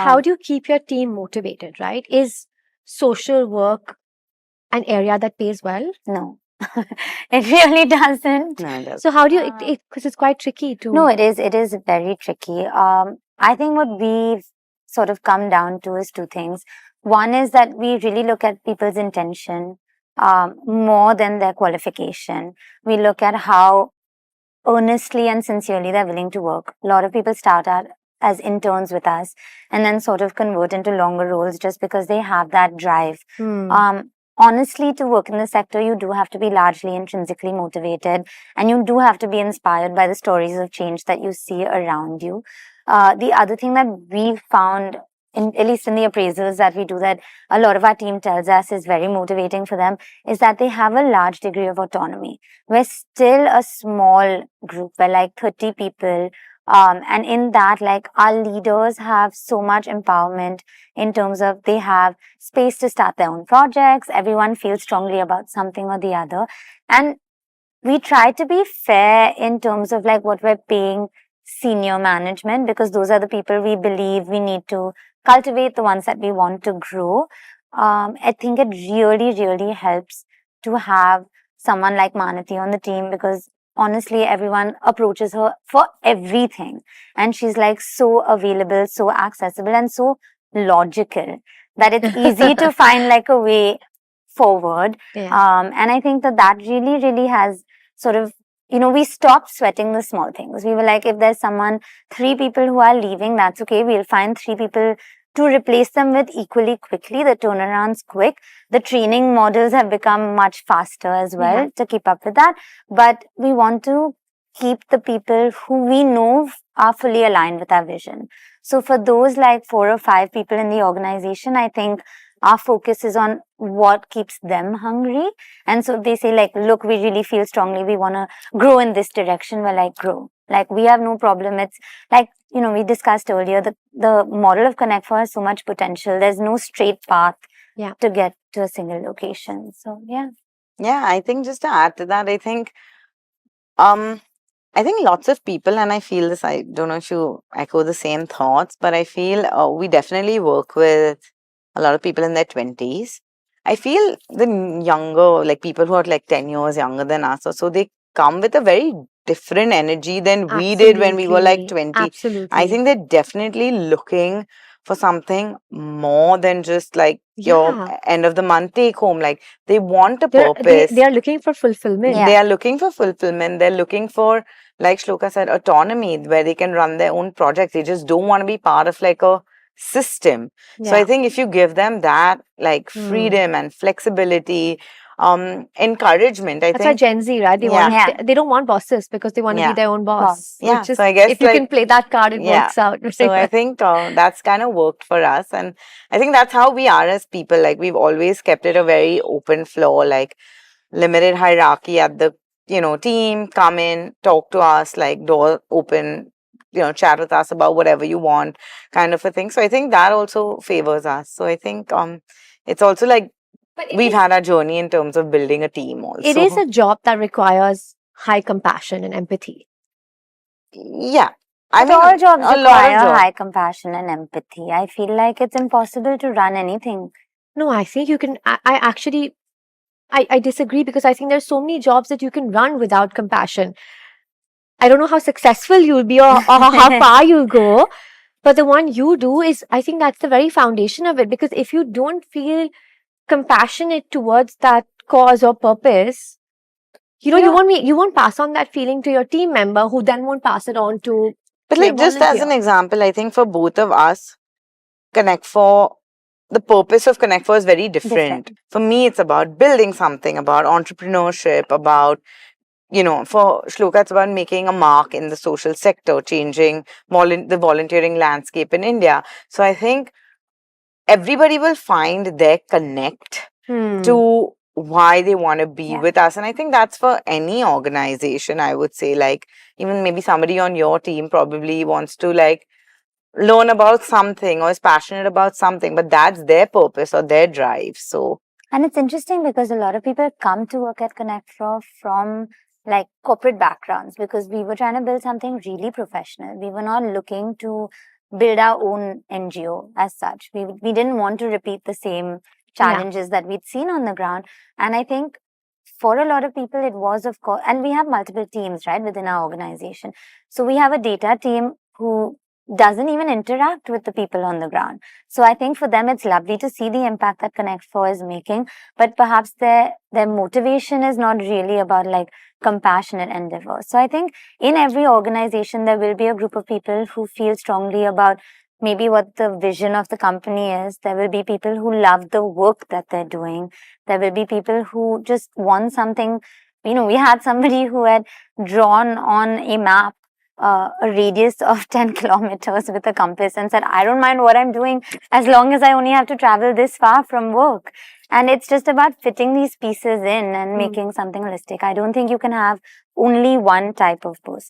How do you keep your team motivated, right? Is social work an area that pays well? No, it really doesn't. No, it doesn't. So how do you, because it's quite tricky to... No, it is very tricky. I think what we've sort of come down to is two things. One is that we really look at people's intention more than their qualification. We look at how earnestly and sincerely they're willing to work. A lot of people start out as interns with us and then sort of convert into longer roles just because they have that drive. Honestly, to work in the sector, you do have to be largely intrinsically motivated, and you do have to be inspired by the stories of change that you see around you. The other thing that we've found, at least in the appraisals that we do, that a lot of our team tells us is very motivating for them, is that they have a large degree of autonomy. We're still a small group. We're like 30 people. And in that, like, our leaders have so much empowerment in terms of they have space to start their own projects. Everyone feels strongly about something or the other. And we try to be fair in terms of like what we're paying senior management, because those are the people we believe we need to cultivate, the ones that we want to grow. I think it really, really helps to have someone like Maniti on the team, because honestly, everyone approaches her for everything. And she's like so available, so accessible, and so logical that it's easy to find like a way forward. And I think that really, really has sort of, we stopped sweating the small things. We were like, if there's 3 people who are leaving, that's okay. We'll find 3 people to replace them with equally quickly. The turnaround's quick. The training models have become much faster as well to keep up with that. But we want to keep the people who we know are fully aligned with our vision. So for those like 4 or 5 people in the organization, I think our focus is on what keeps them hungry. And so if they say like, look, we really feel strongly we want to grow in this direction, we're like, grow. Like, we have no problem. It's like, we discussed earlier, the model of ConnectFor has so much potential. There's no straight path to get to a single location. So, yeah. Yeah, I think just to add to that, I think lots of people, and I feel this, I don't know if you echo the same thoughts, but I feel we definitely work with a lot of people in their 20s. I feel the younger, like people who are like 10 years younger than us, or so, they come with a very different energy than we did when we were like 20. Absolutely. I think they're definitely looking for something more than just like your end of the month take home. Like, they want a purpose. They are looking for fulfillment. They are looking for fulfillment. They're looking for, like Shloka said, autonomy, where they can run their own projects. They just don't want to be part of like a system. So I think if you give them that like freedom and flexibility, encouragement, I That's think Gen Z, right? They don't want bosses because they want to be their own boss. Yeah. So I guess if you can play that card, it works out. So I think that's kind of worked for us, and I think that's how we are as people. Like, we've always kept it a very open floor, like limited hierarchy at the team. Come in, talk to us, like door open, chat with us about whatever you want, kind of a thing. So I think that also favors us. So I think it's also like we've had our journey in terms of building a team also. It is a job that requires high compassion and empathy. Yeah. I mean, all jobs require high compassion and empathy. I feel like it's impossible to run anything. No, I think you can. I disagree, because I think there's so many jobs that you can run without compassion. I don't know how successful you'll be or how far you'll go, but the one you do is, I think that's the very foundation of it. Because if you don't feel compassionate towards that cause or purpose, you won't pass on that feeling to your team member, who then won't pass it on to. But like, just as an example, I think for both of us, ConnectFor, the purpose of ConnectFor is very different. For me, it's about building something, about entrepreneurship, about, for Shloka, it's about making a mark in the social sector, changing the volunteering landscape in India. So I think everybody will find their connect to why they want to be with us. And I think that's for any organization, I would say. Like, even maybe somebody on your team probably wants to like learn about something or is passionate about something, but that's their purpose or their drive. So, and it's interesting because a lot of people come to work at ConnectFor from like corporate backgrounds, because we were trying to build something really professional. We were not looking to build our own NGO as such. We didn't want to repeat the same challenges that we'd seen on the ground. And I think for a lot of people, it was, of course, and we have multiple teams, right, within our organization. So we have a data team who doesn't even interact with the people on the ground. So I think for them, it's lovely to see the impact that ConnectFor is making, but perhaps their motivation is not really about like compassionate endeavor. So I think in every organization, there will be a group of people who feel strongly about maybe what the vision of the company is. There will be people who love the work that they're doing. There will be people who just want something. We had somebody who had drawn on a map a radius of 10 kilometers with a compass and said, I don't mind what I'm doing as long as I only have to travel this far from work. And it's just about fitting these pieces in and making something holistic. I don't think you can have only one type of person.